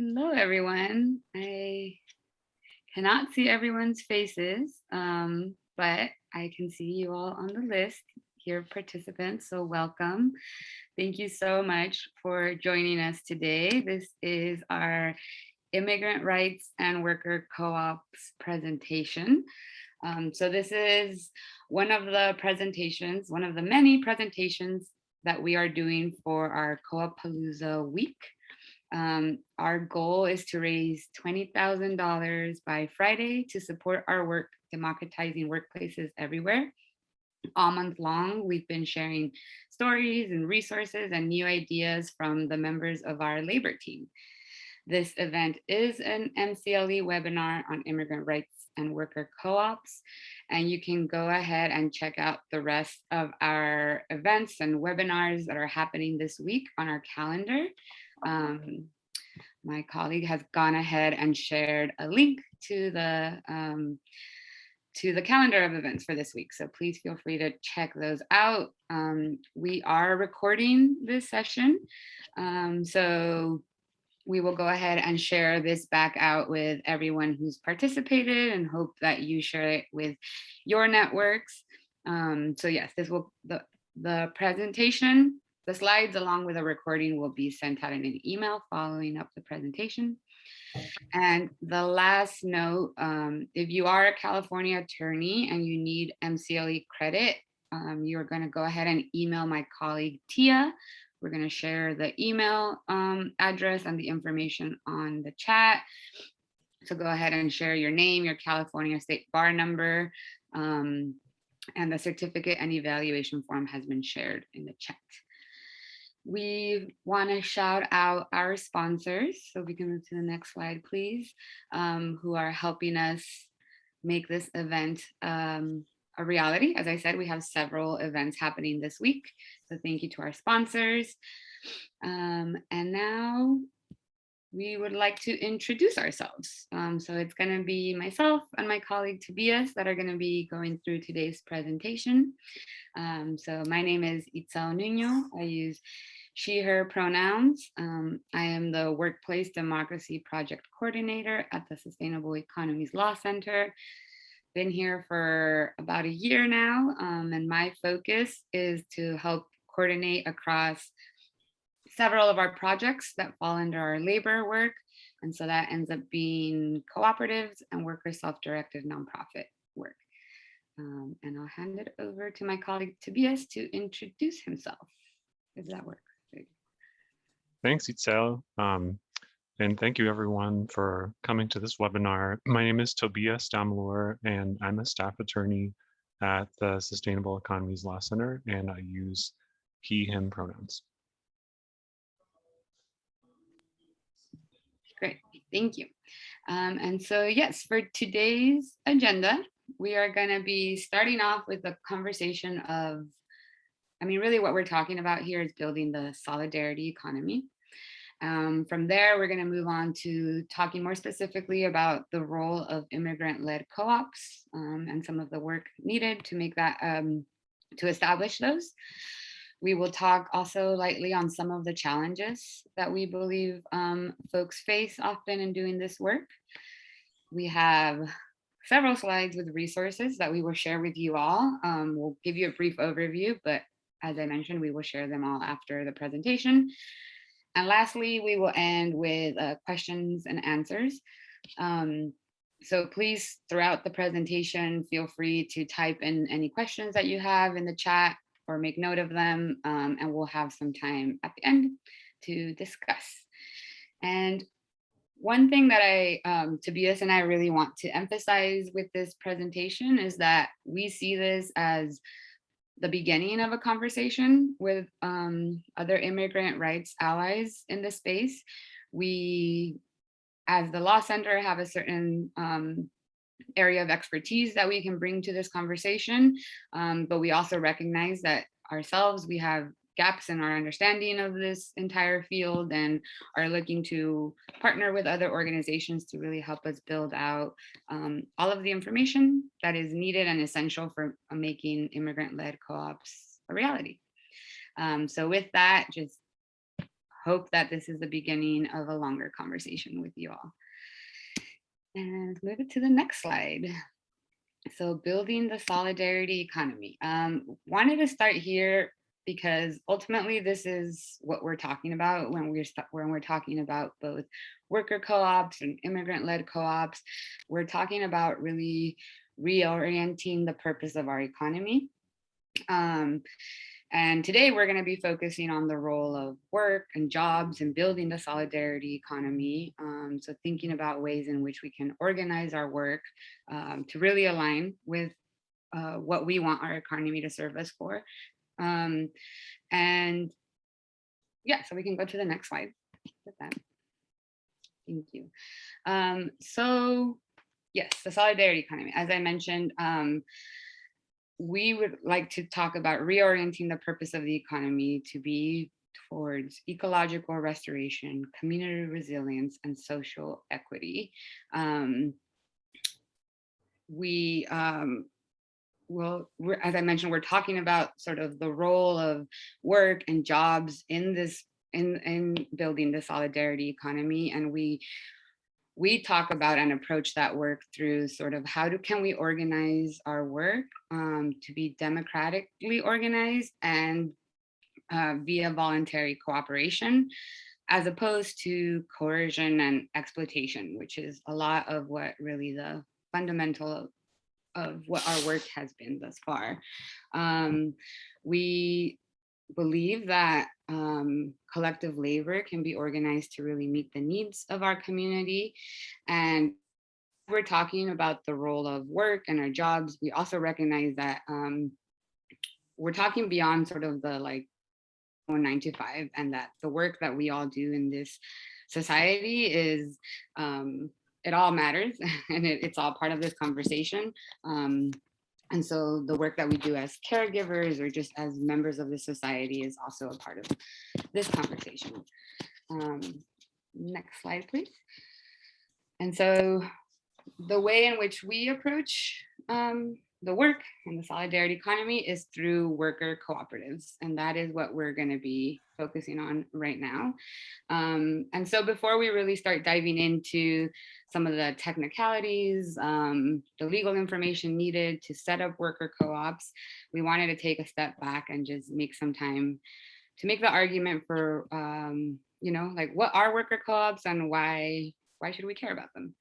Hello, everyone. I cannot see everyone's faces, but I can see you all on the list here, participants. So welcome. Thank you so much for joining us today. This is our Immigrant Rights and Worker Co-ops presentation. So this is one of the many presentations that we are doing for our Co-op-Palooza week. Our goal is to raise $20,000 by Friday to support our work democratizing workplaces everywhere. All month long, we've been sharing stories and resources and new ideas from the members of our labor team. This event is an MCLE webinar on immigrant rights and worker co-ops, and you can go ahead and check out the rest of our events and webinars that are happening this week on our calendar. My colleague has gone ahead and shared a link to the calendar of events for this week. So please feel free to check those out. We are recording this session. So we will go ahead and share this back out with everyone who's participated and hope that you share it with your networks. So yes, the presentation, the slides along with a recording will be sent out in an email following up the presentation. And the last note, if you are a California attorney and you need MCLE credit, you're going to go ahead and email my colleague Tia. We're going to share the email address and the information on the chat. So go ahead and share your name, your California state bar number, and the certificate and evaluation form has been shared in the chat. We want to shout out our sponsors, so we can move to the next slide, please, who are helping us make this event a reality. As I said, we have several events happening this week, so thank you to our sponsors. And now we would like to introduce ourselves. So it's going to be myself and my colleague Tobias that are going to be going through today's presentation. So my name is Itzel Nuno. I use she, her pronouns. I am the Workplace Democracy Project Coordinator at the Sustainable Economies Law Center. Been here for about a year now, and my focus is to help coordinate across several of our projects that fall under our labor work. And so that ends up being cooperatives and worker self-directed nonprofit work. And I'll hand it over to my colleague Tobias to introduce himself, if that works. Thanks, Itzel. And thank you everyone for coming to this webinar. My name is Tobias Damlour, and I'm a staff attorney at the Sustainable Economies Law Center, and I use he, him pronouns. Great, thank you. And so yes, for today's agenda, we are going to be starting off with a conversation of, really what we're talking about here is building the solidarity economy. From there, we're going to move on to talking more specifically about the role of immigrant-led co-ops and some of the work needed to make that, to establish those. We will talk also lightly on some of the challenges that we believe folks face often in doing this work. We have several slides with resources that we will share with you all. We'll give you a brief overview, but as I mentioned, we will share them all after the presentation. And lastly, we will end with questions and answers. So please, throughout the presentation, feel free to type in any questions that you have in the chat or make note of them, and we'll have some time at the end to discuss. And one thing that Tobias and I really want to emphasize with this presentation is that we see this as the beginning of a conversation with other immigrant rights allies in the space. We, as the Law Center, have a certain area of expertise that we can bring to this conversation, but we also recognize that ourselves, we have gaps in our understanding of this entire field and are looking to partner with other organizations to really help us build out all of the information that is needed and essential for making immigrant-led co-ops a reality. So with that, just hope that this is the beginning of a longer conversation with you all. And move it to the next slide. So building the solidarity economy. Wanted to start here because ultimately this is what we're talking about when we're talking about both worker co-ops and immigrant-led co-ops. We're talking about really reorienting the purpose of our economy. And today we're going to be focusing on the role of work and jobs and building the solidarity economy. So thinking about ways in which we can organize our work to really align with what we want our economy to serve us for. And yeah, so we can go to the next slide with that. Thank you. So yes, the solidarity economy, as I mentioned, we would like to talk about reorienting the purpose of the economy to be towards ecological restoration, community resilience, and social equity. As I mentioned, we're talking about sort of the role of work and jobs in this, in building the solidarity economy, and we talk about and approach that work through sort of can we organize our work to be democratically organized and via voluntary cooperation, as opposed to coercion and exploitation, which is a lot of what really the fundamental of what our work has been thus far. We believe that collective labor can be organized to really meet the needs of our community. And we're talking about the role of work and our jobs. We also recognize that we're talking beyond sort of the 9 to 5, and that the work that we all do in this society is it all matters, and it's all part of this conversation. And so the work that we do as caregivers or just as members of the society is also a part of this conversation. Next slide, please. And so the way in which we approach the work and the solidarity economy is through worker cooperatives. And that is what we're going to be focusing on right now. And so before we really start diving into some of the technicalities, the legal information needed to set up worker co-ops, we wanted to take a step back and just make some time to make the argument for, what are worker co-ops and why should we care about them?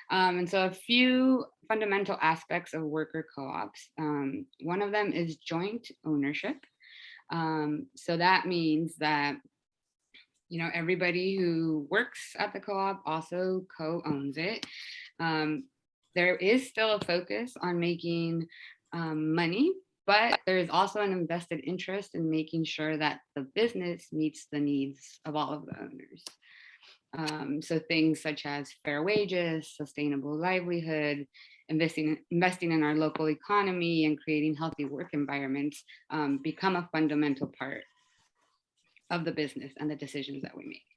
And so a few fundamental aspects of worker co-ops. One of them is joint ownership. So that means that everybody who works at the co-op also co-owns it. There is still a focus on making money, but there is also an invested interest in making sure that the business meets the needs of all of the owners. So things such as fair wages, sustainable livelihood, investing in our local economy, and creating healthy work environments become a fundamental part of the business and the decisions that we make.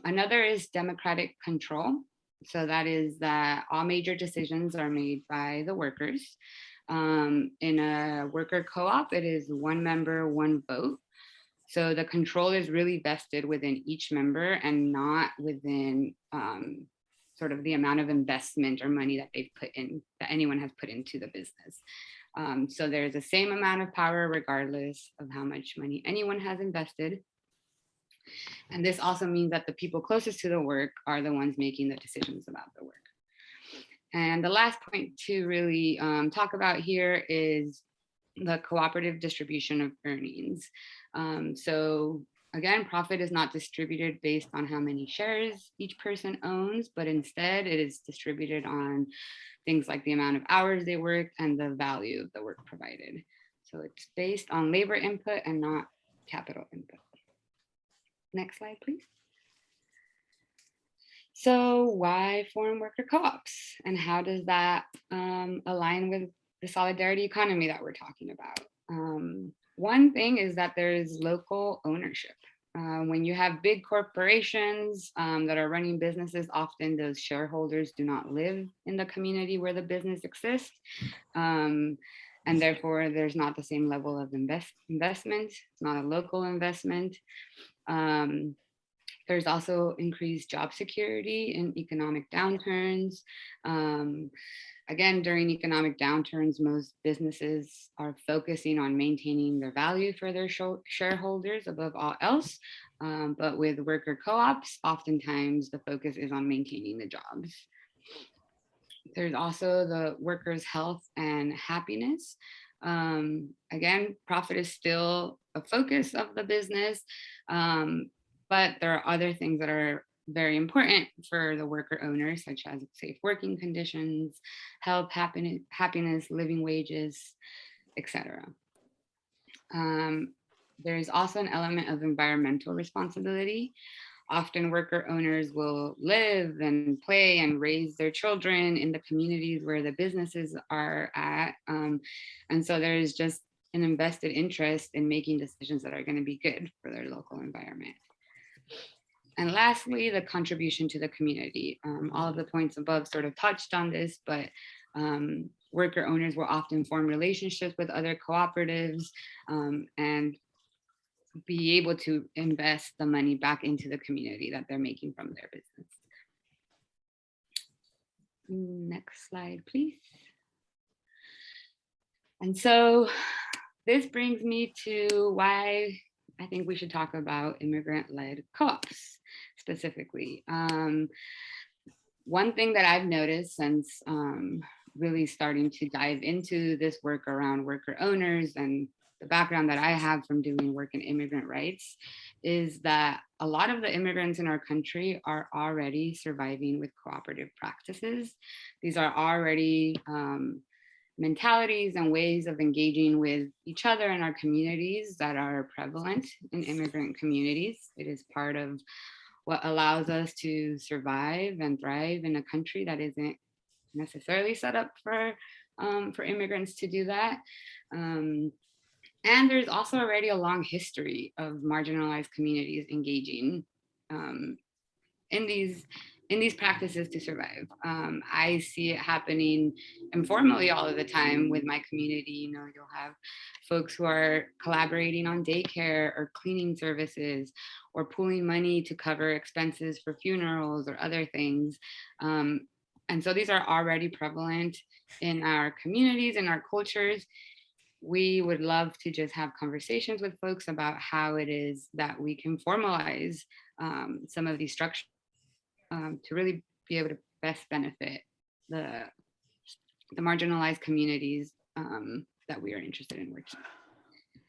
Another is democratic control. So that is that all major decisions are made by the workers. In a worker co-op, it is one member, one vote. So the control is really vested within each member and not within sort of the amount of investment or money that they've put in, that anyone has put into the business. So there's the same amount of power regardless of how much money anyone has invested. And this also means that the people closest to the work are the ones making the decisions about the work. And the last point to really talk about here is the cooperative distribution of earnings. So again, profit is not distributed based on how many shares each person owns, but instead it is distributed on things like the amount of hours they work and the value of the work provided. So it's based on labor input and not capital input. Next slide, please. So why form worker co-ops, and how does that align with the solidarity economy that we're talking about? One thing is that there is local ownership. When you have big corporations that are running businesses, often those shareholders do not live in the community where the business exists. And therefore, there's not the same level of investment. It's not a local investment. There's also increased job security in economic downturns. Again, during economic downturns, most businesses are focusing on maintaining their value for their shareholders above all else. But with worker co-ops, oftentimes the focus is on maintaining the jobs. There's also the workers' health and happiness. Again, profit is still a focus of the business, but there are other things that are very important for the worker owners, such as safe working conditions, health, happiness, living wages, etc. There's also an element of environmental responsibility. Often worker owners will live and play and raise their children in the communities where the businesses are at. And so there's just an invested interest in making decisions that are going to be good for their local environment. And lastly, the contribution to the community. All of the points above sort of touched on this, but worker owners will often form relationships with other cooperatives and be able to invest the money back into the community that they're making from their business. Next slide, please. And so this brings me to why I think we should talk about immigrant-led co-ops specifically. One thing that I've noticed since really starting to dive into this work around worker owners and the background that I have from doing work in immigrant rights is that a lot of the immigrants in our country are already surviving with cooperative practices. These are already mentalities and ways of engaging with each other in our communities that are prevalent in immigrant communities. It is part of what allows us to survive and thrive in a country that isn't necessarily set up for immigrants to do that. And there's also already a long history of marginalized communities engaging in these practices to survive. I see it happening informally all of the time with my community. You know, you'll have folks who are collaborating on daycare or cleaning services or pooling money to cover expenses for funerals or other things. And so these are already prevalent in our communities, in our cultures. We would love to just have conversations with folks about how it is that we can formalize some of these structures to really be able to best benefit the marginalized communities that we are interested in working with.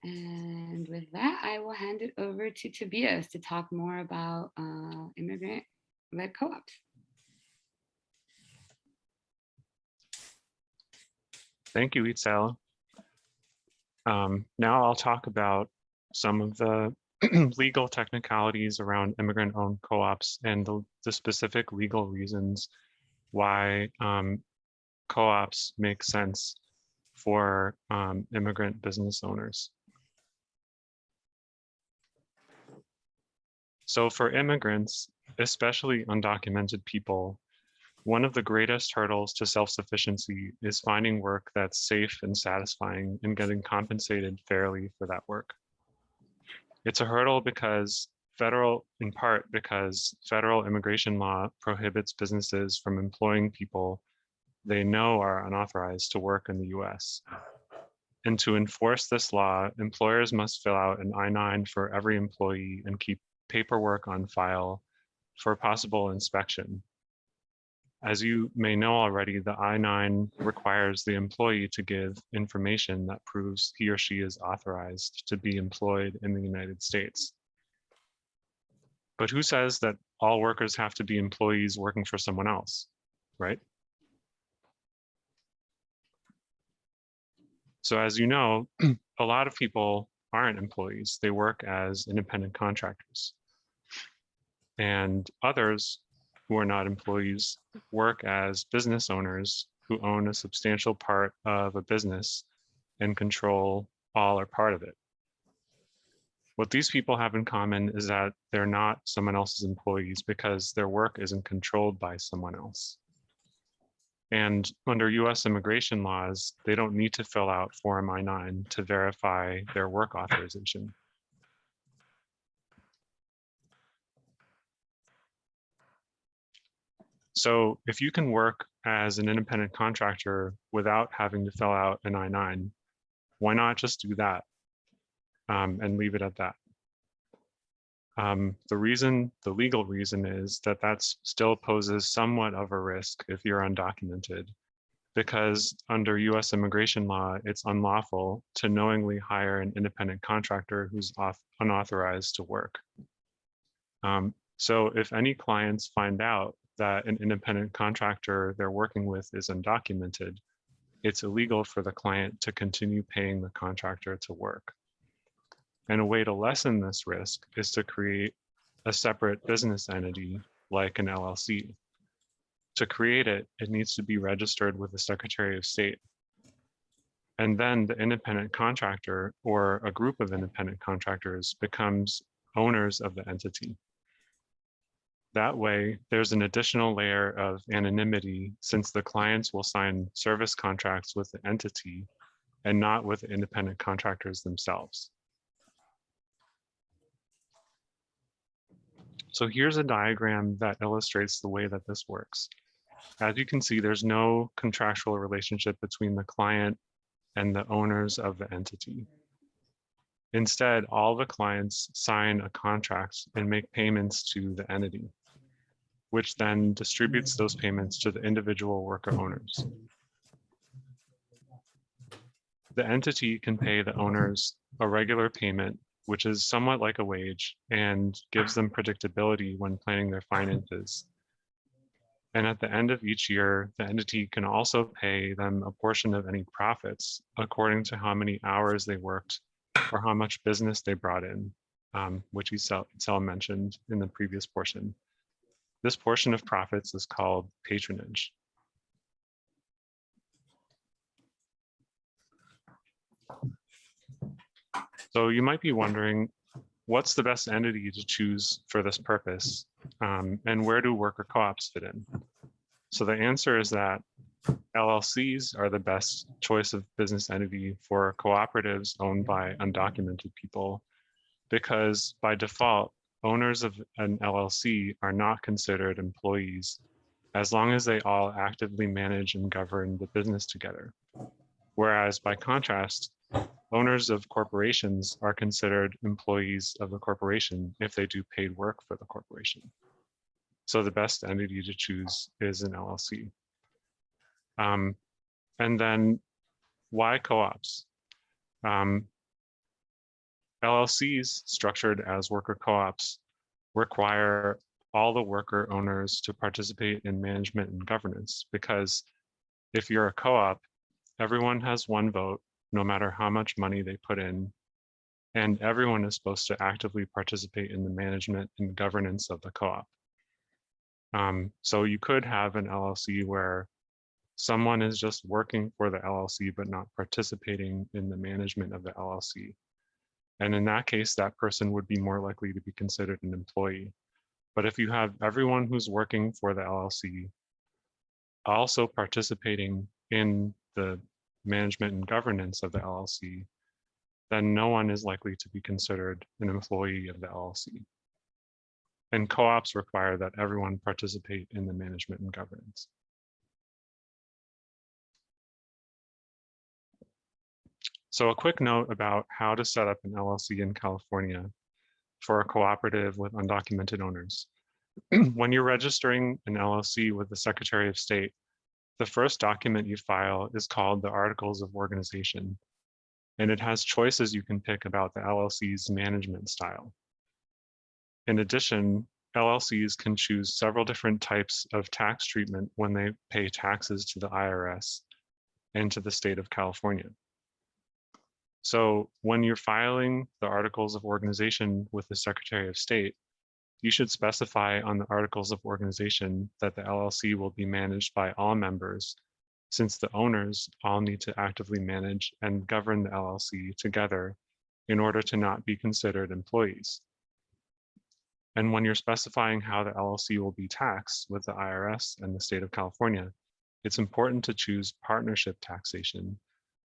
And with that, I will hand it over to Tobias to talk more about immigrant-led co-ops. Thank you, Itzel. Now I'll talk about some of the legal technicalities around immigrant-owned co-ops and the specific legal reasons why co-ops make sense for immigrant business owners. So for immigrants, especially undocumented people, one of the greatest hurdles to self-sufficiency is finding work that's safe and satisfying and getting compensated fairly for that work. It's a hurdle in part because federal immigration law prohibits businesses from employing people they know are unauthorized to work in the US. And to enforce this law, employers must fill out an I-9 for every employee and keep paperwork on file for possible inspection. As you may know already, the I-9 requires the employee to give information that proves he or she is authorized to be employed in the United States. But who says that all workers have to be employees working for someone else, right? So as you know, a lot of people aren't employees. They work as independent contractors. And others who are not employees work as business owners who own a substantial part of a business and control all or part of it. What these people have in common is that they're not someone else's employees because their work isn't controlled by someone else. And under US immigration laws, they don't need to fill out Form I-9 to verify their work authorization. So if you can work as an independent contractor without having to fill out an I-9, why not just do that and leave it at that? The legal reason is that still poses somewhat of a risk if you're undocumented, because under US immigration law, it's unlawful to knowingly hire an independent contractor who's unauthorized to work. So if any clients find out that an independent contractor they're working with is undocumented, it's illegal for the client to continue paying the contractor to work. And a way to lessen this risk is to create a separate business entity like an LLC. To create it, it needs to be registered with the Secretary of State. And then the independent contractor or a group of independent contractors becomes owners of the entity. That way, there's an additional layer of anonymity since the clients will sign service contracts with the entity and not with the independent contractors themselves. So here's a diagram that illustrates the way that this works. As you can see, there's no contractual relationship between the client and the owners of the entity. Instead, all the clients sign a contract and make payments to the entity, which then distributes those payments to the individual worker owners. The entity can pay the owners a regular payment, which is somewhat like a wage and gives them predictability when planning their finances. And at the end of each year, the entity can also pay them a portion of any profits according to how many hours they worked or how much business they brought in, which Isel mentioned in the previous portion. This portion of profits is called patronage. So you might be wondering, what's the best entity to choose for this purpose? And where do worker co-ops fit in? So the answer is that LLCs are the best choice of business entity for cooperatives owned by undocumented people, because by default, owners of an LLC are not considered employees as long as they all actively manage and govern the business together. Whereas by contrast, owners of corporations are considered employees of the corporation if they do paid work for the corporation. So the best entity to choose is an LLC. And then why co-ops? LLCs structured as worker co-ops require all the worker owners to participate in management and governance, because if you're a co-op, everyone has one vote, no matter how much money they put in, and everyone is supposed to actively participate in the management and governance of the co-op. So you could have an LLC where someone is just working for the LLC but not participating in the management of the LLC. And in that case, that person would be more likely to be considered an employee. But if you have everyone who's working for the LLC also participating in the management and governance of the LLC, then no one is likely to be considered an employee of the LLC. And co-ops require that everyone participate in the management and governance. So a quick note about how to set up an LLC in California for a cooperative with undocumented owners. When you're registering an LLC with the Secretary of State, the first document you file is called the Articles of Organization, and it has choices you can pick about the LLC's management style. In addition, LLCs can choose several different types of tax treatment when they pay taxes to the IRS and to the state of California. So when you're filing the Articles of Organization with the Secretary of State, you should specify on the Articles of Organization that the LLC will be managed by all members, since the owners all need to actively manage and govern the LLC together in order to not be considered employees. And when you're specifying how the LLC will be taxed with the IRS and the state of California, it's important to choose partnership taxation,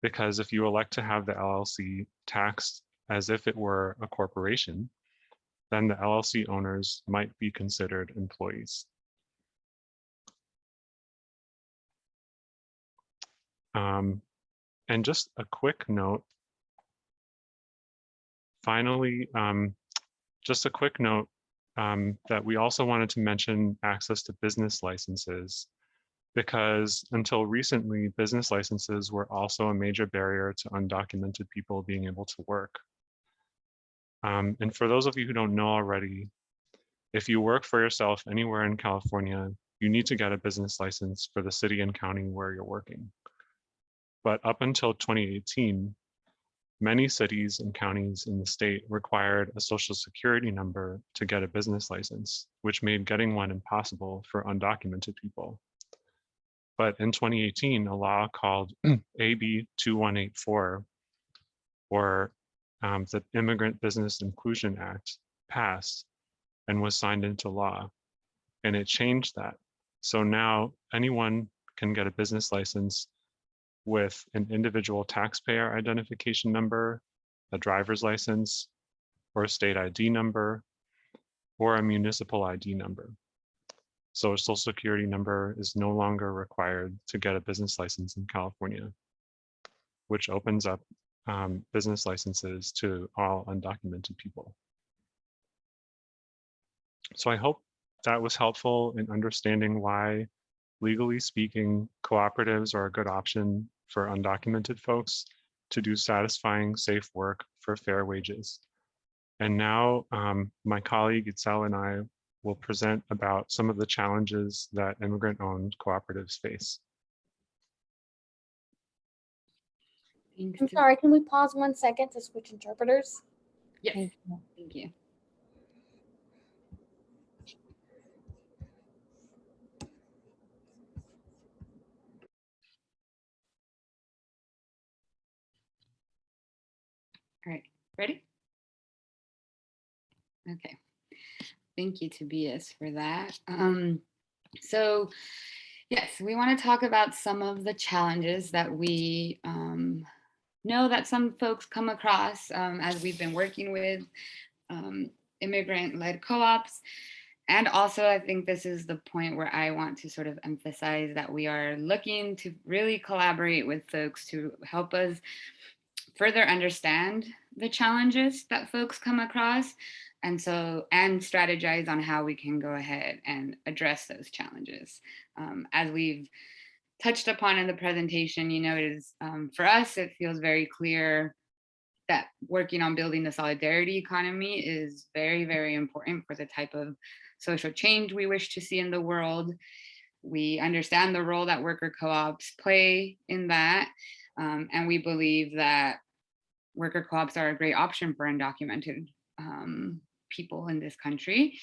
because if you elect to have the LLC taxed as if it were a corporation, then the LLC owners might be considered employees. And just a quick note, finally, just a quick note that we also wanted to mention access to business licenses, because until recently, business licenses were also a major barrier to undocumented people being able to work. And for those of you who don't know already, if you work for yourself anywhere in California, you need to get a business license for the city and county where you're working. But up until 2018, many cities and counties in the state required a social security number to get a business license, which made getting one impossible for undocumented people. But in 2018, a law called AB 2184, or the Immigrant Business Inclusion Act, passed and was signed into law. And it changed that. So now anyone can get a business license with an individual taxpayer identification number, a driver's license, or a state ID number, or a municipal ID number. So a social security number is no longer required to get a business license in California, which opens up business licenses to all undocumented people. So I hope that was helpful in understanding why, legally speaking, cooperatives are a good option for undocumented folks to do satisfying, safe work for fair wages. And now my colleague Itzel and I will present about some of the challenges that immigrant-owned cooperatives face. Thanks. I'm sorry, can we pause 1 second to switch interpreters? Yes, Thank you. thank you. All right, ready? Okay. Thank you, Tobias, for that. So yes, we want to talk about some of the challenges that we know that some folks come across as we've been working with immigrant-led co-ops. And also, I think this is the point where I want to sort of emphasize that we are looking to really collaborate with folks to help us further understand the challenges that folks come across, and strategize on how we can go ahead and address those challenges. As we've touched upon in the presentation, you know, it is for us, it feels very clear that working on building the solidarity economy is very, very important for the type of social change we wish to see in the world. We understand the role that worker co-ops play in that, and we believe that worker co-ops are a great option for undocumented people in this country.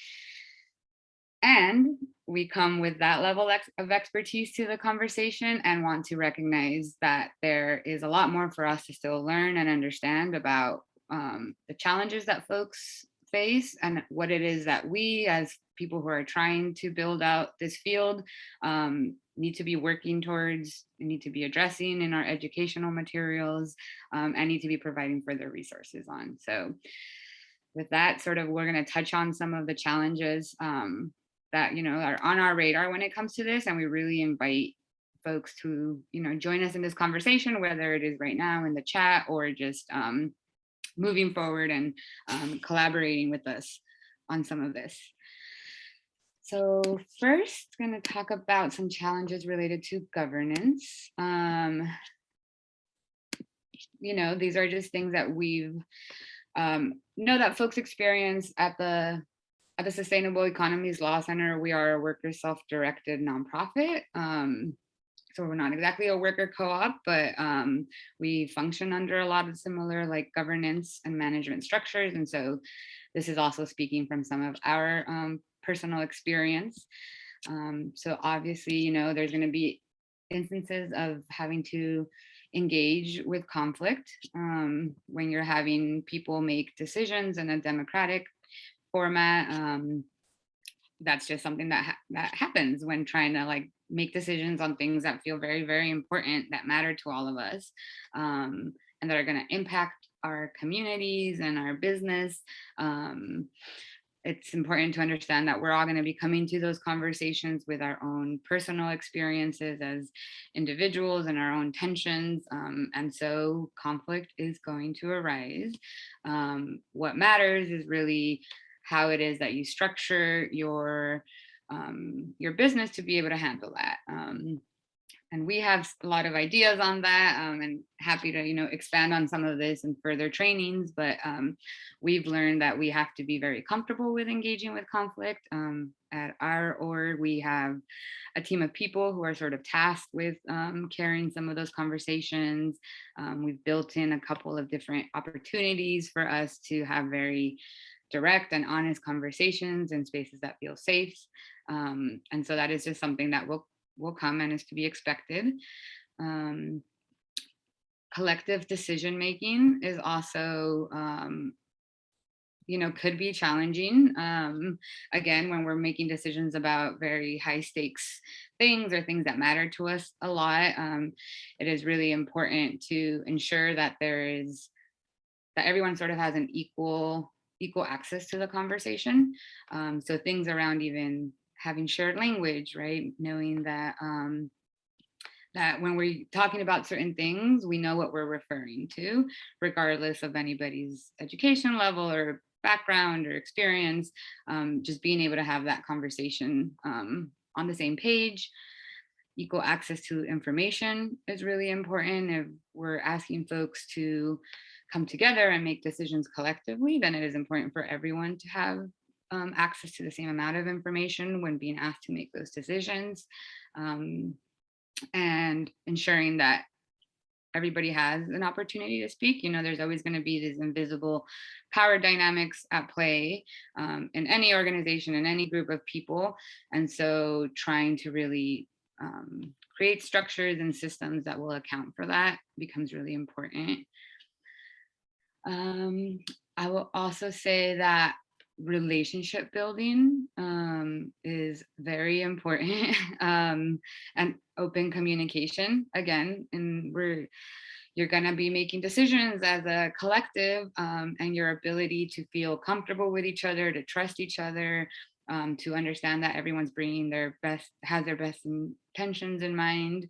And we come with that level of expertise to the conversation and want to recognize that there is a lot more for us to still learn and understand about the challenges that folks face and what it is that we as people who are trying to build out this field need to be working towards, need to be addressing in our educational materials, and need to be providing further resources on. So with that, sort of, we're going to touch on some of the challenges that, you know, are on our radar when it comes to this, and we really invite folks to, you know, join us in this conversation, whether it is right now in the chat or just moving forward and collaborating with us on some of this. So first, I'm going to talk about some challenges related to governance. You know, these are just things that we've know that folks experience at the Sustainable Economies Law Center. We are a worker self-directed nonprofit. So we're not exactly a worker co-op, but we function under a lot of similar like governance and management structures. And so this is also speaking from some of our personal experience. So obviously, you know, there's going to be instances of having to engage with conflict when you're having people make decisions in a democratic format. That's just something that happens when trying to like make decisions on things that feel very, very important, that matter to all of us, and that are going to impact our communities and our business. it's important to understand that we're all going to be coming to those conversations with our own personal experiences as individuals and our own tensions. And so conflict is going to arise. What matters is really how it is that you structure your business to be able to handle that. And we have a lot of ideas on that, and happy to expand on some of this in further trainings, but we've learned that we have to be very comfortable with engaging with conflict. At our org, we have a team of people who are sort of tasked with carrying some of those conversations. We've built in a couple of different opportunities for us to have very direct and honest conversations in spaces that feel safe. And so that is just something that will come and is to be expected. Collective decision making is also, could be challenging. Again, when we're making decisions about very high stakes things or things that matter to us a lot, it is really important to ensure that that everyone sort of has an equal access to the conversation. So things around even having shared language, right? Knowing that that when we're talking about certain things, we know what we're referring to, regardless of anybody's education level or background or experience. Just being able to have that conversation on the same page. Equal access to information is really important. If we're asking folks to come together and make decisions collectively, then it is important for everyone to have access to the same amount of information when being asked to make those decisions, and ensuring that everybody has an opportunity to speak. There's always going to be these invisible power dynamics at play in any organization, in any group of people. And so trying to really create structures and systems that will account for that becomes really important. I will also say that relationship building is very important, and open communication again. And you're going to be making decisions as a collective, and your ability to feel comfortable with each other, to trust each other, to understand that everyone's bringing has their best intentions in mind.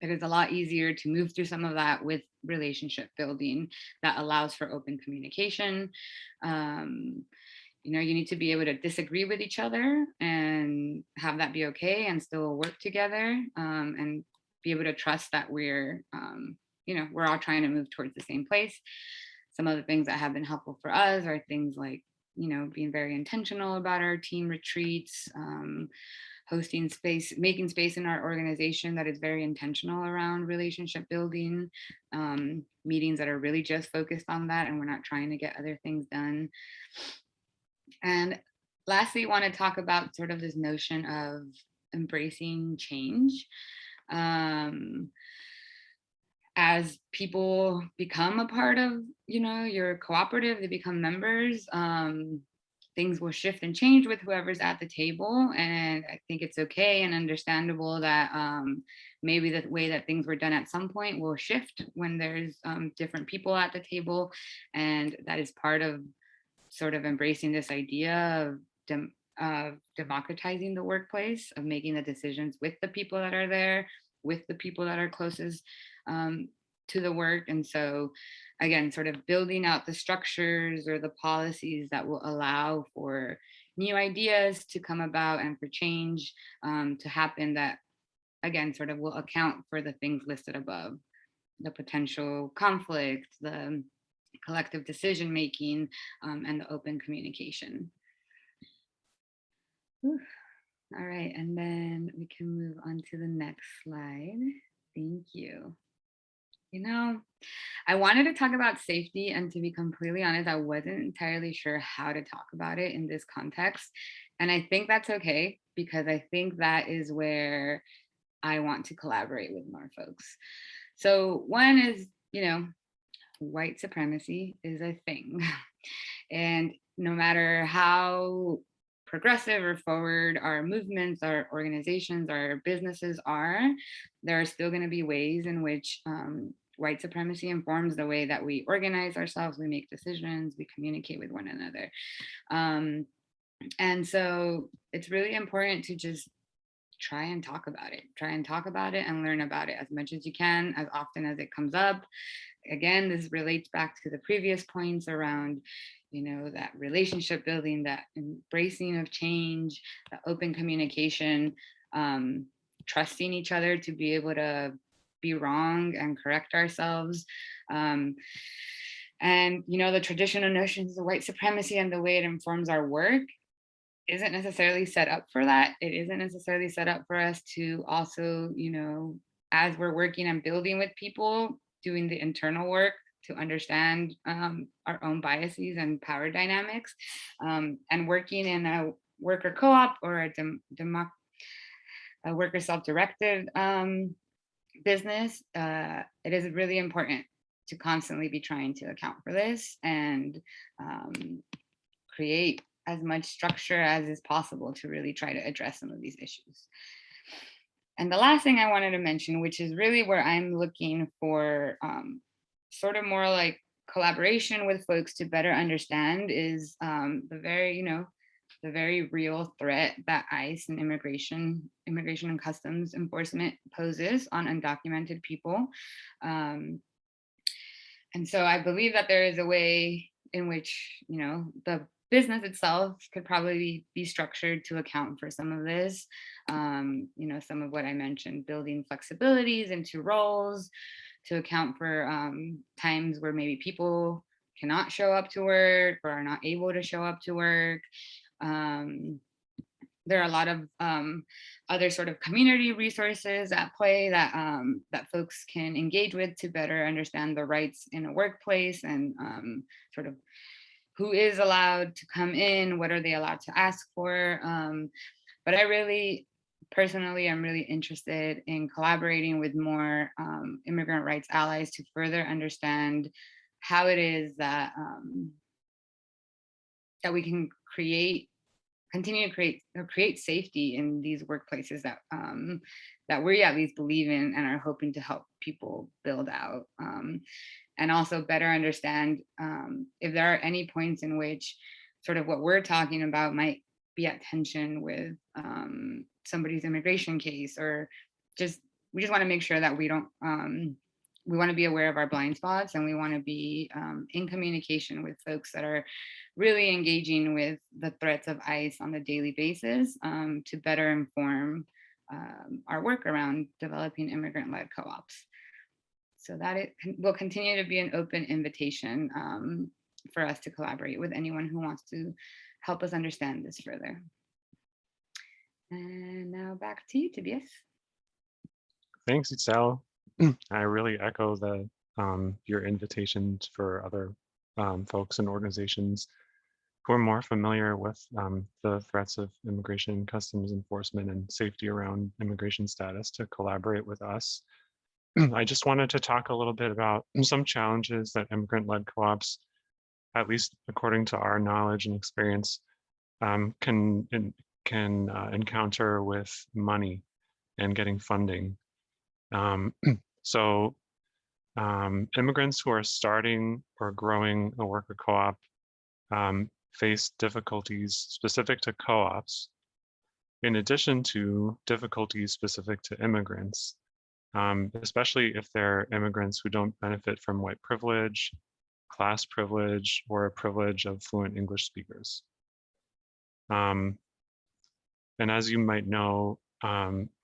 It is a lot easier to move through some of that with relationship building that allows for open communication. You need to be able to disagree with each other and have that be okay and still work together, and be able to trust that we're all trying to move towards the same place. Some of the things that have been helpful for us are things like, being very intentional about our team retreats, hosting space, making space in our organization that is very intentional around relationship building, meetings that are really just focused on that and we're not trying to get other things done. And lastly, I want to talk about sort of this notion of embracing change. As people become a part of, your cooperative, they become members, things will shift and change with whoever's at the table. And I think it's okay and understandable that maybe the way that things were done at some point will shift when there's different people at the table. And that is part of sort of embracing this idea of democratizing the workplace, of making the decisions with the people that are there, with the people that are closest to the work. And so again, sort of building out the structures or the policies that will allow for new ideas to come about and for change to happen, that again sort of will account for the things listed above: the potential conflict, the collective decision making, and the open communication. Whew. All right, and then we can move on to the next slide. Thank you. I wanted to talk about safety, and to be completely honest, I wasn't entirely sure how to talk about it in this context. And I think that's okay, because I think that is where I want to collaborate with more folks. So one is, white supremacy is a thing. And no matter how progressive or forward our movements, our organizations, our businesses are, there are still going to be ways in which white supremacy informs the way that we organize ourselves, we make decisions, we communicate with one another. And so it's really important to just try and talk about it and learn about it as much as you can, as often as it comes up. Again, this relates back to the previous points around, that relationship building, that embracing of change, the open communication, trusting each other to be able to be wrong and correct ourselves. And, the traditional notions of white supremacy and the way it informs our work isn't necessarily set up for that. It isn't necessarily set up for us to also, as we're working and building with people, doing the internal work to understand our own biases and power dynamics, and working in a worker co-op or a worker self-directed business. It is really important to constantly be trying to account for this and create as much structure as is possible to really try to address some of these issues. And the last thing I wanted to mention, which is really where I'm looking for sort of more like collaboration with folks to better understand, is the very real threat that ICE and immigration and customs enforcement poses on undocumented people. And so I believe that there is a way in which, the business itself could probably be structured to account for some of this. Some of what I mentioned, building flexibilities into roles to account for times where maybe people cannot show up to work or are not able to show up to work. There are a lot of other sort of community resources at play that that folks can engage with to better understand the rights in a workplace, and sort of who is allowed to come in, what are they allowed to ask for. But I really, personally, I'm really interested in collaborating with more immigrant rights allies to further understand how it is that that we can continue to create safety in these workplaces that that we at least believe in and are hoping to help people build out. And also better understand if there are any points in which sort of what we're talking about might be at tension with somebody's immigration case, or we just want to make sure that we don't, we want to be aware of our blind spots, and we want to be in communication with folks that are really engaging with the threats of ICE on a daily basis, to better inform our work around developing immigrant-led co-ops. So that it will continue to be an open invitation for us to collaborate with anyone who wants to help us understand this further. And now back to you, Tobias. Thanks, Itzel. I really echo the your invitations for other folks and organizations who are more familiar with the threats of immigration, customs enforcement, and safety around immigration status to collaborate with us. I just wanted to talk a little bit about some challenges that immigrant-led co-ops, at least according to our knowledge and experience, can encounter with money and getting funding. So immigrants who are starting or growing a worker co-op face difficulties specific to co-ops, in addition to difficulties specific to immigrants, especially if they're immigrants who don't benefit from white privilege, class privilege, or a privilege of fluent English speakers. And as you might know,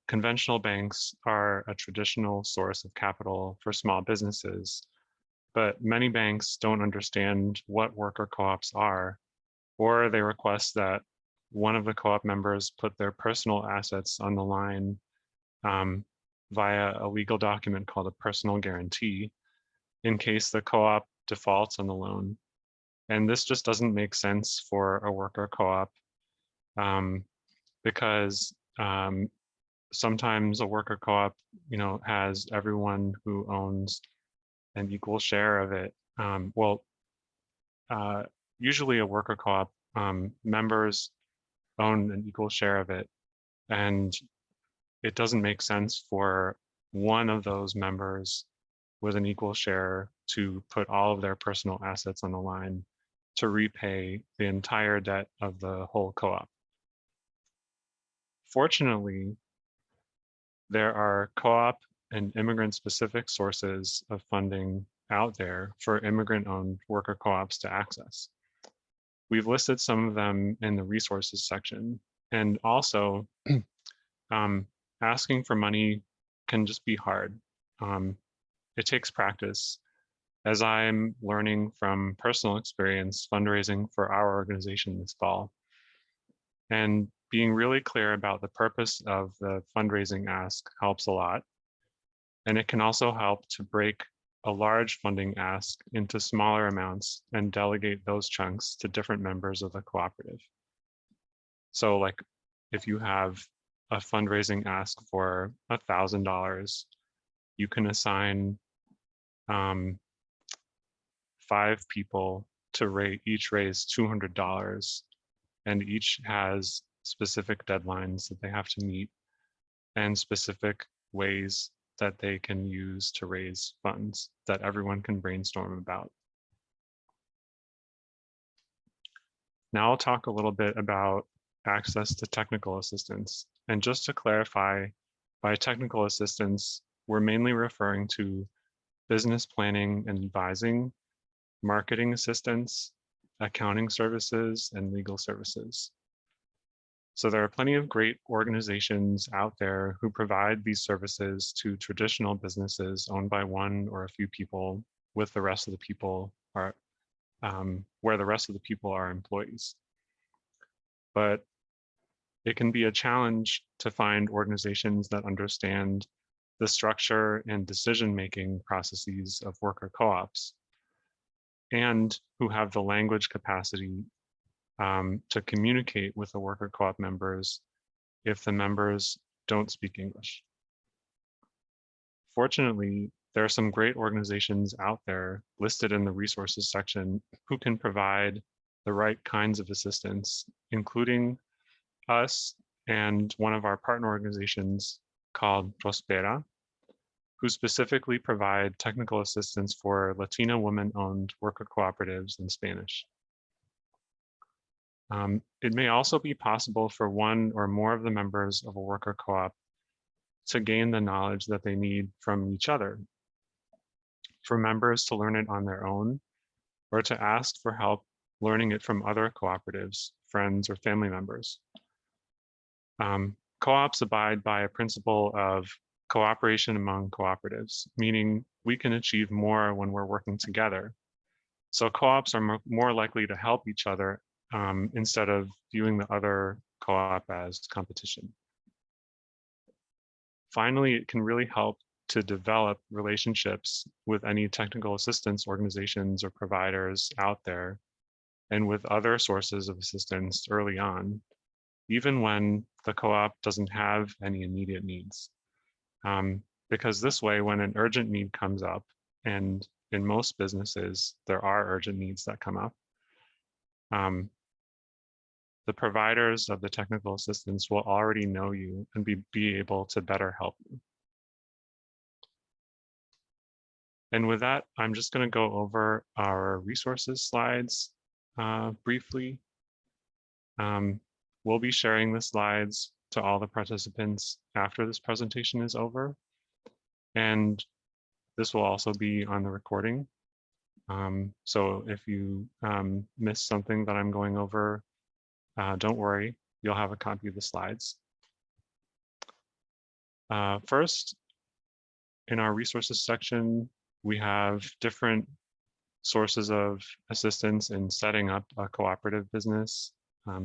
conventional banks are a traditional source of capital for small businesses, but many banks don't understand what worker co-ops are, or they request that one of the co-op members put their personal assets on the line via a legal document called a personal guarantee in case the co-op defaults on the loan. And this just doesn't make sense for a worker co-op because sometimes a worker co-op, has everyone who owns an equal share of it. Usually a worker co-op, members own an equal share of it, and it doesn't make sense for one of those members with an equal share to put all of their personal assets on the line to repay the entire debt of the whole co-op. Fortunately, there are co-op and immigrant-specific sources of funding out there for immigrant-owned worker co-ops to access. We've listed some of them in the resources section, and also asking for money can just be hard. It takes practice. As I'm learning from personal experience fundraising for our organization this fall, and being really clear about the purpose of the fundraising ask helps a lot. And it can also help to break a large funding ask into smaller amounts and delegate those chunks to different members of the cooperative. So like if you have a fundraising ask for $1,000, you can assign 5 people to each raise $200, and each has specific deadlines that they have to meet and specific ways that they can use to raise funds that everyone can brainstorm about. Now I'll talk a little bit about access to technical assistance. And just to clarify, by technical assistance, we're mainly referring to business planning and advising, marketing assistance, accounting services, and legal services. So there are plenty of great organizations out there who provide these services to traditional businesses owned by one or a few people, with the rest of the people are where the rest of the people are employees. But it can be a challenge to find organizations that understand the structure and decision-making processes of worker co-ops, and who have the language capacity to communicate with the worker co-op members if the members don't speak English. Fortunately, there are some great organizations out there listed in the resources section who can provide the right kinds of assistance, including us and one of our partner organizations called Prospera, who specifically provide technical assistance for Latina women-owned worker cooperatives in Spanish. It may also be possible for one or more of the members of a worker co-op to gain the knowledge that they need from each other, for members to learn it on their own, or to ask for help learning it from other cooperatives, friends, or family members. Co-ops abide by a principle of cooperation among cooperatives, meaning we can achieve more when we're working together. So co-ops are more likely to help each other instead of viewing the other co-op as competition. Finally, it can really help to develop relationships with any technical assistance organizations or providers out there, and with other sources of assistance early on, even when the co-op doesn't have any immediate needs. Because this way, when an urgent need comes up, and in most businesses, there are urgent needs that come up, the providers of the technical assistance will already know you and be able to better help you. And with that, I'm just going to go over our resources slides briefly. We'll be sharing the slides to all the participants after this presentation is over. And this will also be on the recording. So if you miss something that I'm going over, don't worry, you'll have a copy of the slides. First, in our resources section, we have different sources of assistance in setting up a cooperative business,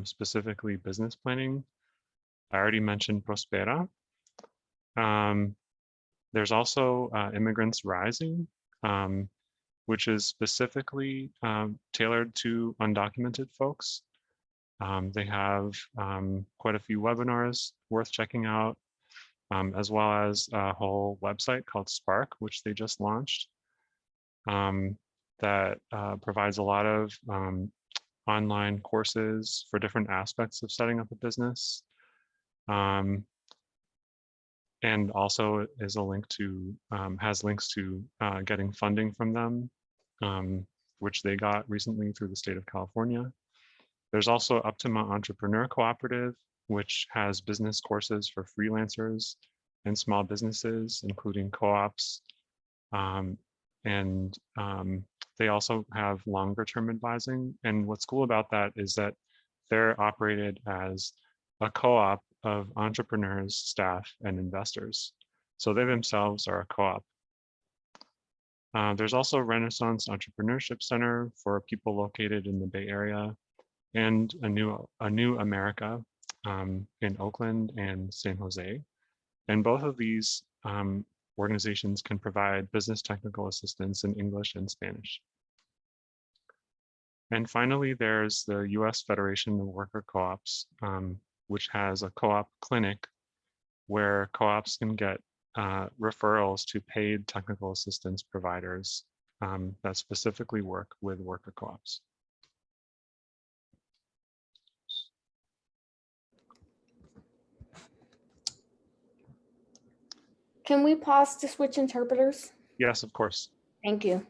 specifically business planning. I already mentioned Prospera. There's also Immigrants Rising, which is specifically tailored to undocumented folks. They have quite a few webinars worth checking out, as well as a whole website called Spark, which they just launched, that provides a lot of online courses for different aspects of setting up a business. and also is a link to, has links to getting funding from them, which they got recently through the state of California. There's also Optima Entrepreneur Cooperative, which has business courses for freelancers and small businesses, including co-ops. They also have longer term advising. And what's cool about that is that they're operated as a co-op of entrepreneurs, staff, and investors. So they themselves are a co-op. There's also Renaissance Entrepreneurship Center for people located in the Bay Area, and a new America in Oakland and San Jose. And both of these organizations can provide business technical assistance in English and Spanish. And finally, there's the US Federation of Worker Co-ops, which has a co-op clinic where co-ops can get referrals to paid technical assistance providers that specifically work with worker co-ops. Can we pause to switch interpreters? Yes, of course. Thank you.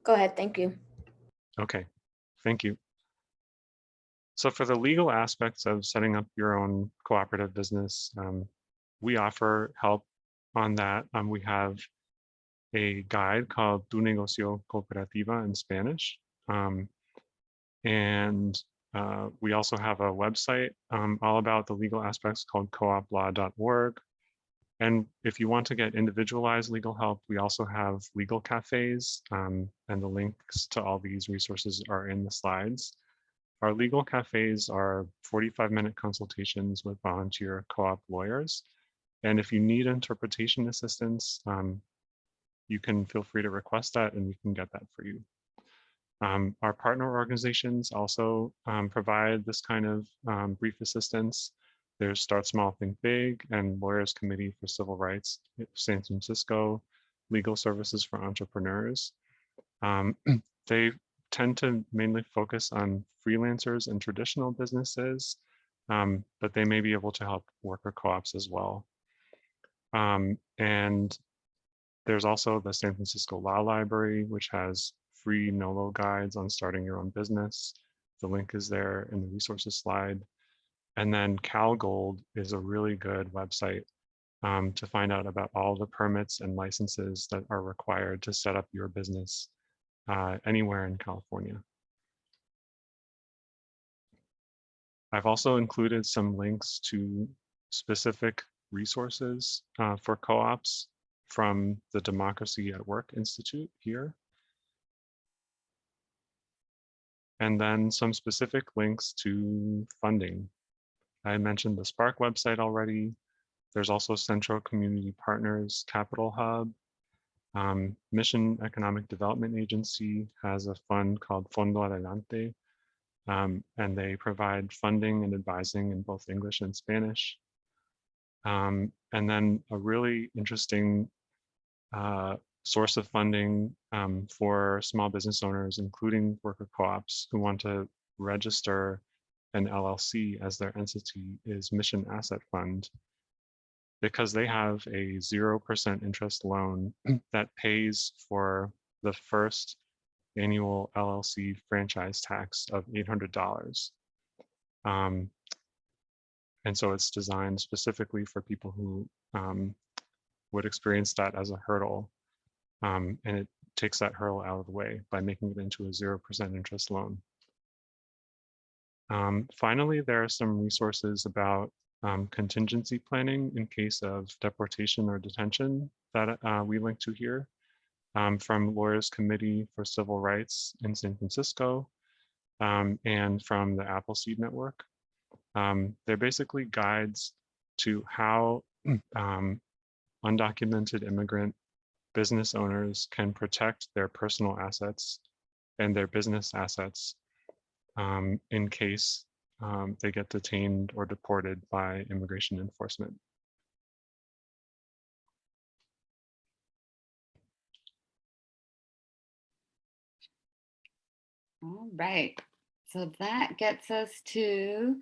Go ahead, thank you. Okay, thank you. So for the legal aspects of setting up your own cooperative business, we offer help on that. We have a guide called Tu Negocio Cooperativa in Spanish. We also have a website all about the legal aspects called cooplaw.org. And if you want to get individualized legal help, we also have legal cafes, and the links to all these resources are in the slides. Our legal cafes are 45-minute consultations with volunteer co-op lawyers. And if you need interpretation assistance, you can feel free to request that and we can get that for you. Our partner organizations also provide this kind of brief assistance. There's Start Small, Think Big and Lawyers Committee for Civil Rights, San Francisco, Legal Services for Entrepreneurs. They tend to mainly focus on freelancers and traditional businesses, but they may be able to help worker co-ops as well. And there's also the San Francisco Law Library, which has free NOLO guides on starting your own business. The link is there in the resources slide. And then CalGold is a really good website to find out about all the permits and licenses that are required to set up your business anywhere in California. I've also included some links to specific resources for co-ops from the Democracy at Work Institute here. And then some specific links to funding. I mentioned the Spark website already. There's also Central Community Partners Capital Hub. Mission Economic Development Agency has a fund called Fondo Adelante, and they provide funding and advising in both English and Spanish. And then a really interesting source of funding for small business owners, including worker co-ops who want to register an LLC as their entity, is Mission Asset Fund, because they have a 0% interest loan that pays for the first annual LLC franchise tax of $800. And so it's designed specifically for people who would experience that as a hurdle. And it takes that hurdle out of the way by making it into a 0% interest loan. Finally, there are some resources about contingency planning in case of deportation or detention that we link to here from Lawyers Committee for Civil Rights in San Francisco and from the Appleseed Network. They're basically guides to how undocumented immigrant business owners can protect their personal assets and their business assets in case they get detained or deported by immigration enforcement. All right. So that gets us to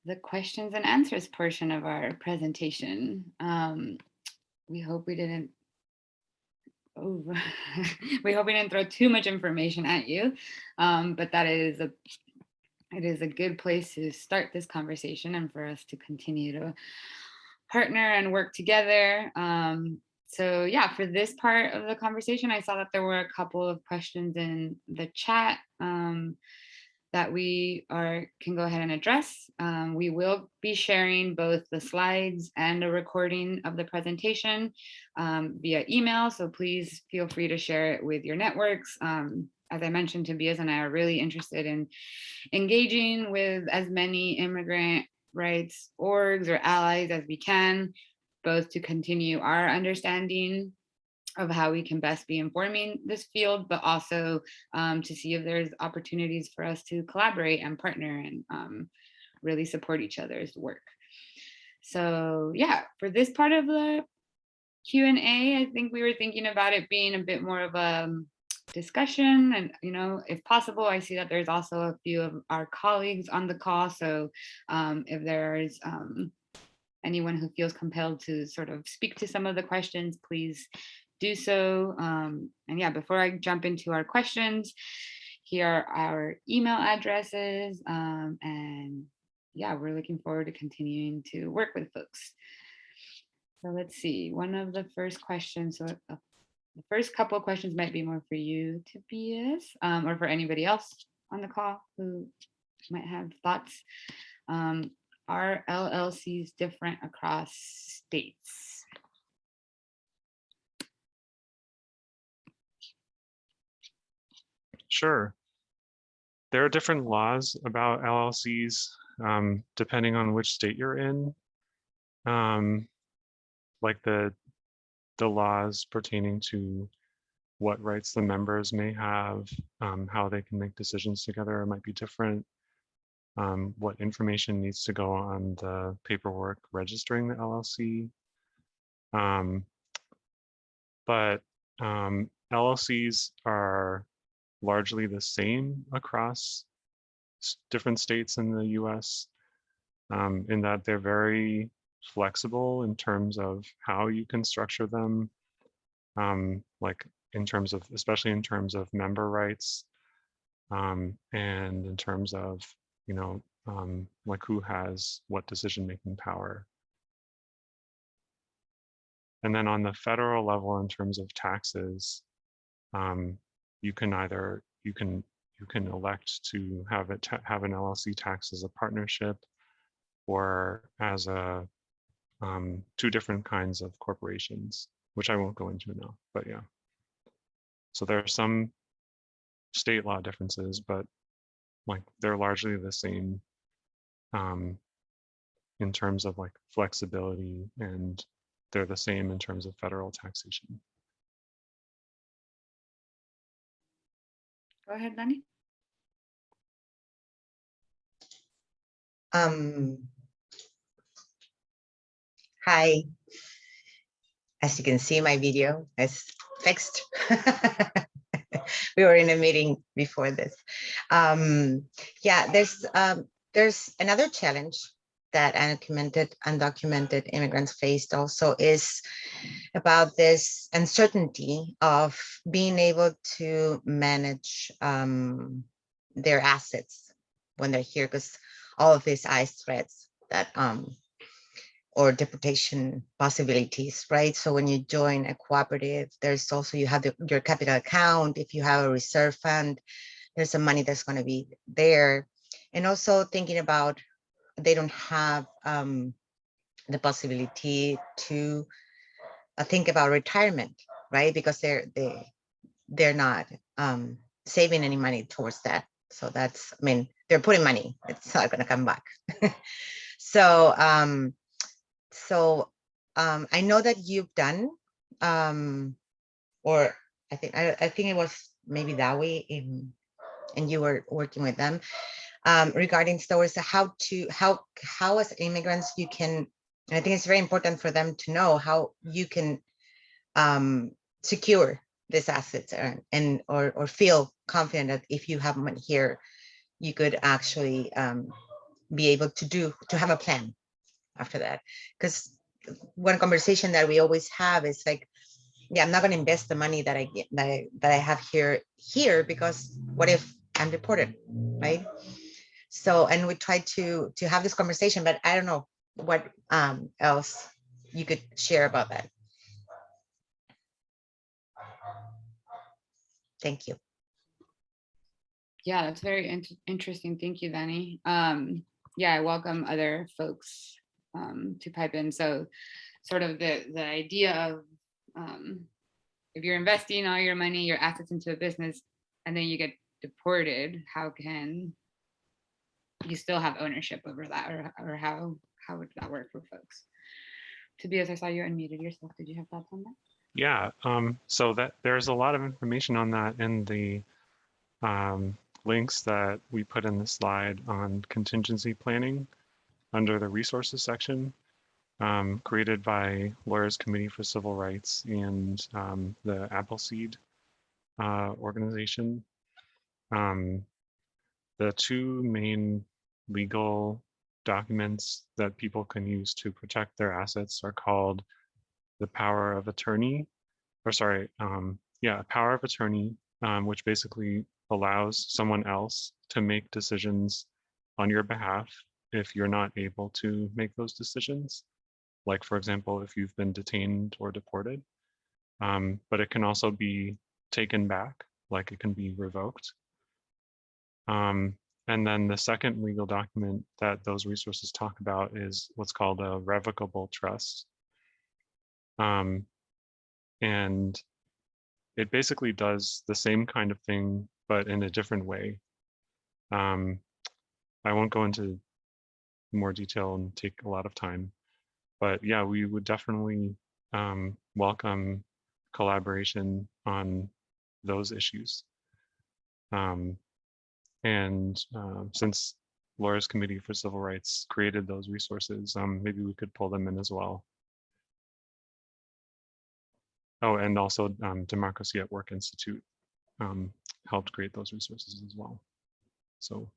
the questions and answers portion of our presentation. We hope we didn't we hope we didn't throw too much information at you, but it is a good place to start this conversation and for us to continue to partner and work together. So yeah, for this part of the conversation, I saw that there were a couple of questions in the chat that we can go ahead and address. We will be sharing both the slides and a recording of the presentation via email, so please feel free to share it with your networks. As I mentioned, Tobias and I are really interested in engaging with as many immigrant rights orgs or allies as we can, both to continue our understanding of how we can best be informing this field, but also to see if there's opportunities for us to collaborate and partner and really support each other's work. So yeah, for this part of the Q&A, I think we were thinking about it being a bit more of a discussion, and if possible, I see that there's also a few of our colleagues on the call, so if there's anyone who feels compelled to sort of speak to some of the questions, please do so. And yeah, before I jump into our questions, here are our email addresses, and yeah, we're looking forward to continuing to work with folks. So let's see, one of the first questions, so the first couple of questions might be more for you, Tobias, or for anybody else on the call who might have thoughts. Are LLCs different across states? Sure. There are different laws about LLCs depending on which state you're in. Like the laws pertaining to what rights the members may have, how they can make decisions together might be different. What information needs to go on the paperwork registering the LLC. But LLCs are largely the same across different states in the US, in that they're very flexible in terms of how you can structure them, like in terms of, especially in terms of member rights, and in terms of, like who has what decision-making power. And then on the federal level, in terms of taxes, you can elect to have an LLC tax as a partnership or as a two different kinds of corporations, which I won't go into now, but yeah. So there are some state law differences, but like they're largely the same in terms of like flexibility, and they're the same in terms of federal taxation. Go ahead, Dani. Hi. As you can see, my video is fixed. We were in a meeting before this. Yeah, there's another challenge that undocumented immigrants faced also is about this uncertainty of being able to manage their assets when they're here, because all of these ICE threats that or deportation possibilities, right? So when you join a cooperative, there's also, you have your capital account. If you have a reserve fund, there's some money that's going to be there. And also thinking about, they don't have the possibility to think about retirement, right? Because they're not saving any money towards that. So that's, I mean, they're putting money, it's not going to come back. So I know that you've done, or I think it was maybe that way, and you were working with them regarding stories, how as immigrants you can, and I think it's very important for them to know how you can secure these assets or feel confident that if you have money here, you could actually be able to have a plan after that. Because one conversation that we always have is like, yeah, I'm not going to invest the money that I get that I have here because what if I'm deported, right? So, and we try to have this conversation, but I don't know what else you could share about that. Thank you. Yeah, that's very interesting. Thank you, Danny. Yeah, I welcome other folks to pipe in. So sort of the idea of if you're investing all your money, your assets into a business, and then you get deported, how can you still have ownership over that, or how would that work for folks? Tobias, I saw you unmuted yourself. Did you have thoughts on that? Yeah, so that there's a lot of information on that in the links that we put in the slide on contingency planning under the resources section, created by Lawyers Committee for Civil Rights and the Appleseed organization. The two main legal documents that people can use to protect their assets are called the power of attorney, or sorry, power of attorney, which basically allows someone else to make decisions on your behalf if you're not able to make those decisions. Like, for example, if you've been detained or deported. But it can also be taken back, like it can be revoked. And then the second legal document that those resources talk about is what's called a revocable trust. And it basically does the same kind of thing, but in a different way. I won't go into more detail and take a lot of time, but yeah, we would definitely welcome collaboration on those issues. Since Lawyers Committee for Civil Rights created those resources, maybe we could pull them in as well. Oh, and also Democracy at Work Institute helped create those resources as well. So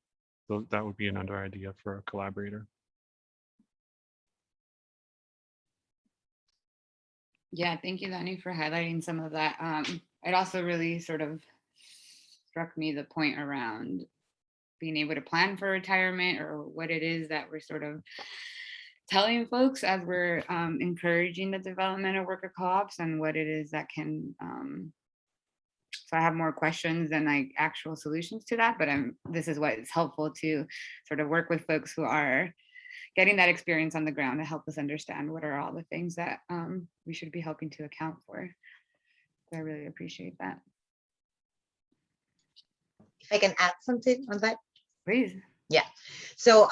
that would be another idea for a collaborator. Yeah, thank you, Danny, for highlighting some of that. It also really sort of struck me the point around being able to plan for retirement, or what it is that we're sort of telling folks as we're encouraging the development of worker co-ops, and what it is that can, so I have more questions than like actual solutions to that, but this is what is helpful to sort of work with folks who are getting that experience on the ground to help us understand what are all the things that we should be helping to account for. So I really appreciate that. If I can add something on that. Please. Yeah. So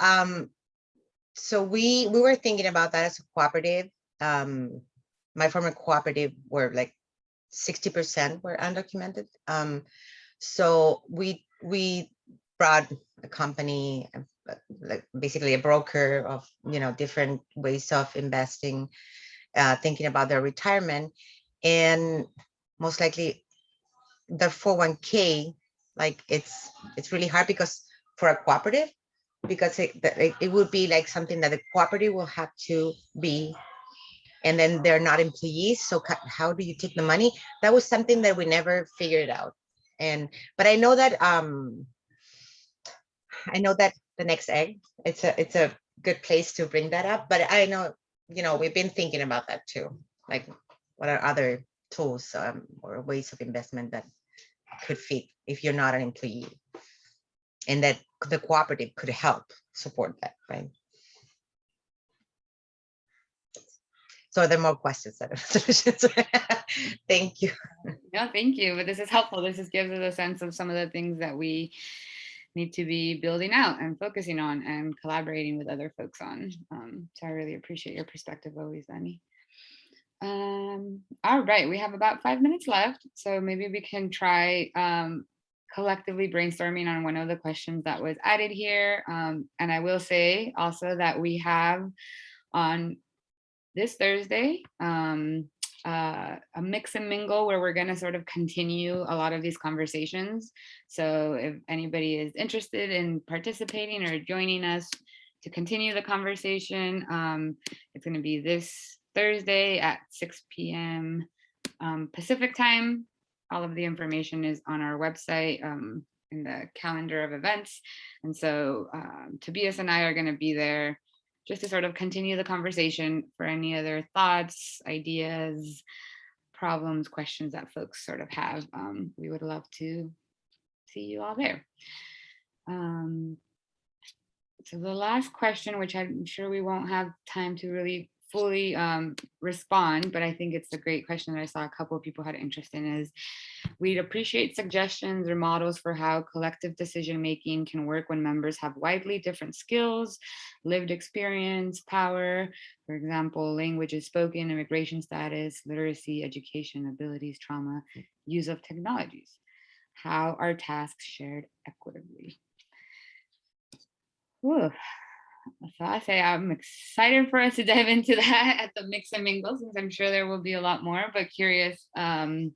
so we were thinking about that as a cooperative. My former cooperative were like 60% were undocumented. So we brought a company, like basically a broker of different ways of investing, thinking about their retirement, and most likely the 401k, like it's really hard because for a cooperative, because it would be like something that the cooperative will have to be, and then they're not employees. So how do you take the money? That was something that we never figured out. But I know that the next egg, it's a good place to bring that up. But I know, we've been thinking about that too. Like, what are other tools or ways of investment that could fit if you're not an employee, and that the cooperative could help support that, right? So are there more questions than solutions? Thank you. No, thank you. But this is helpful. This just gives us a sense of some of the things that we need to be building out and focusing on and collaborating with other folks on. So I really appreciate your perspective always, Danny. All right, we have about 5 minutes left. So maybe we can try collectively brainstorming on one of the questions that was added here. And I will say also that we have on this Thursday, a mix and mingle where we're going to sort of continue a lot of these conversations. So if anybody is interested in participating or joining us to continue the conversation, it's going to be this Thursday at 6 p.m. Pacific time. All of the information is on our website in the calendar of events. And so Tobias and I are going to be there just to sort of continue the conversation. For any other thoughts, ideas, problems, questions that folks sort of have. We would love to see you all there. So the last question, which I'm sure we won't have time to really fully respond, but I think it's a great question that I saw a couple of people had interest in, is we'd appreciate suggestions or models for how collective decision-making can work when members have widely different skills, lived experience, power, for example, languages spoken, immigration status, literacy, education, abilities, trauma, use of technologies. How are tasks shared equitably? Whew. So I say I'm excited for us to dive into that at the Mix and Mingle, since I'm sure there will be a lot more, but curious if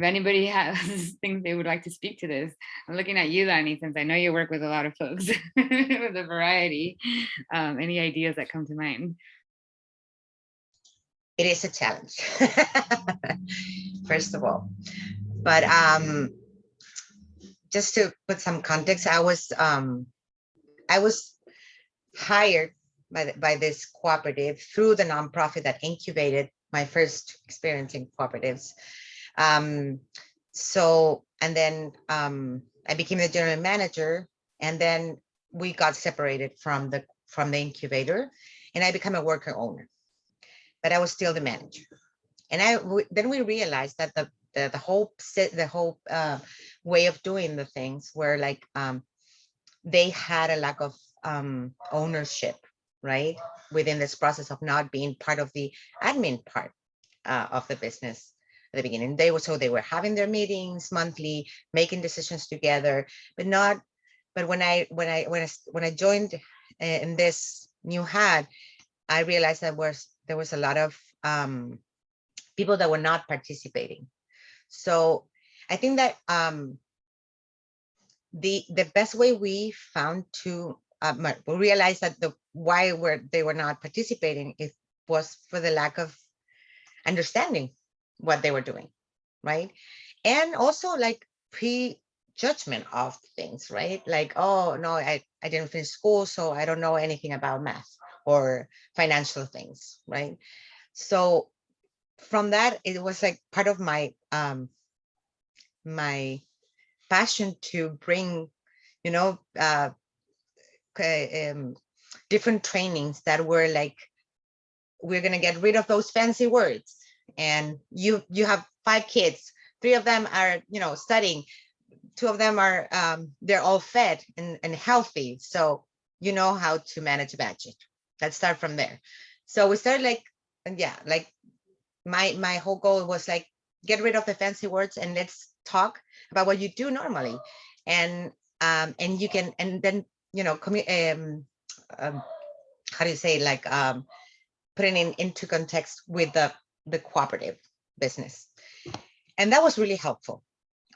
anybody has things they would like to speak to this. I'm looking at you, Lani, since I know you work with a lot of folks with a variety. Any ideas that come to mind? It is a challenge, first of all. But just to put some context, I was hired by this cooperative through the nonprofit that incubated my first experience in cooperatives. So, and then I became the general manager, and then we got separated from the incubator, and I became a worker owner, but I was still the manager. And then we realized that the whole way of doing the things were like they had a lack of ownership, right, within this process of not being part of the admin part of the business at the beginning. They were having their meetings monthly, making decisions together, but when I joined in this new hat, I realized that there was a lot of people that were not participating. So I think that the best way we found to realize that why they were not participating, it was for the lack of understanding what they were doing, right? And also like prejudgment of things, right? Like, oh no, I didn't finish school, so I don't know anything about math or financial things, right? So from that, it was like part of my my passion to bring, you know, different trainings that were like, we're going to get rid of those fancy words, and you have 5 kids, 3 of them are, you know, studying, 2 of them are they're all fed and healthy, so you know how to manage a budget. Let's start from there. So we started like, yeah, like my whole goal was like, get rid of the fancy words and let's talk about what you do normally. And you can, and then, you know, how do you say, like putting it into context with the cooperative business. And that was really helpful.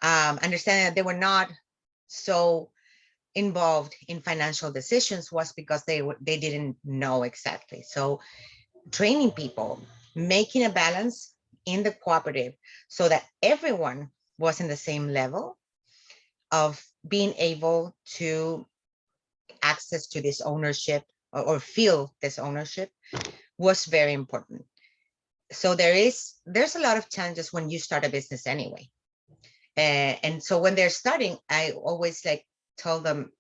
Understanding that they were not so involved in financial decisions was because they didn't know exactly. So training people, making a balance in the cooperative so that everyone was in the same level of being able to access to this ownership or feel this ownership was very important. So there's a lot of challenges when you start a business anyway. And so when they're starting, I always like tell them,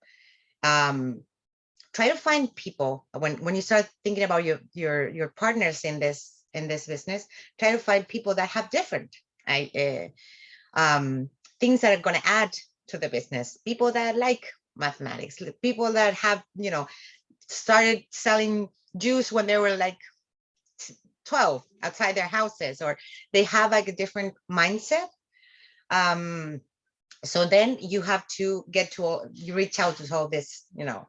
try to find people when you start thinking about your partners in this business, try to find people that have different things that are going to add to the business, people that like mathematics, people that have, you know, started selling juice when they were like 12 outside their houses, or they have like a different mindset. So then you have to you reach out to all this, you know,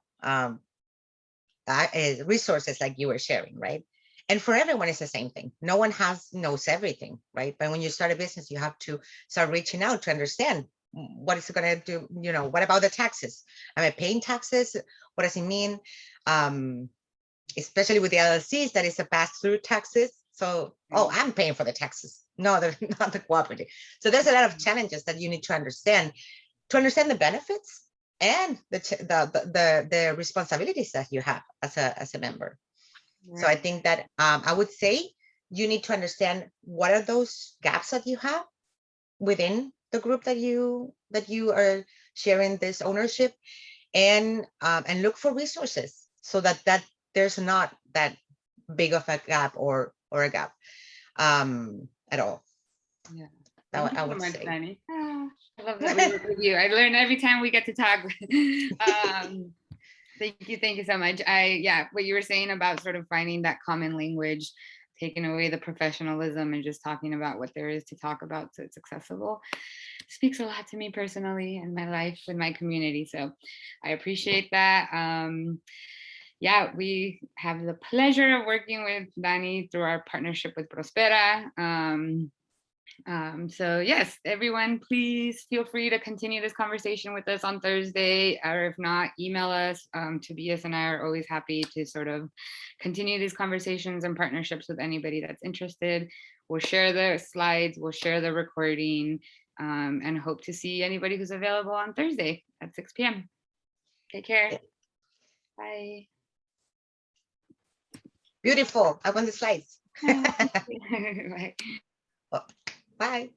resources like you were sharing, right? And for everyone, it's the same thing. No one knows everything, right? But when you start a business, you have to start reaching out to understand what is it going to do. What about the taxes? Am I paying taxes? What does it mean? Especially with the LLCs, that is a pass-through taxes. So, I'm paying for the taxes. No, they're not the cooperative. So there's a lot of challenges that you need to understand the benefits and the responsibilities that you have as a member. So I think that I would say you need to understand what are those gaps that you have within the group that you are sharing this ownership, and look for resources so that there's not that big of a gap or a gap at all. Yeah. That I would say. Danny. I love that we work with you. I learn every time we get to talk. Thank you so much. What you were saying about sort of finding that common language, taking away the professionalism and just talking about what there is to talk about so it's accessible, speaks a lot to me personally in my life with my community. So I appreciate that. We have the pleasure of working with Danny through our partnership with Prospera. So yes, everyone, please feel free to continue this conversation with us on Thursday, or if not, email us. Tobias and I are always happy to sort of continue these conversations and partnerships with anybody that's interested. We'll share the slides, we'll share the recording, and hope to see anybody who's available on Thursday at 6 p.m. Take care. Bye. Beautiful. I want the slides. Bye. Bye.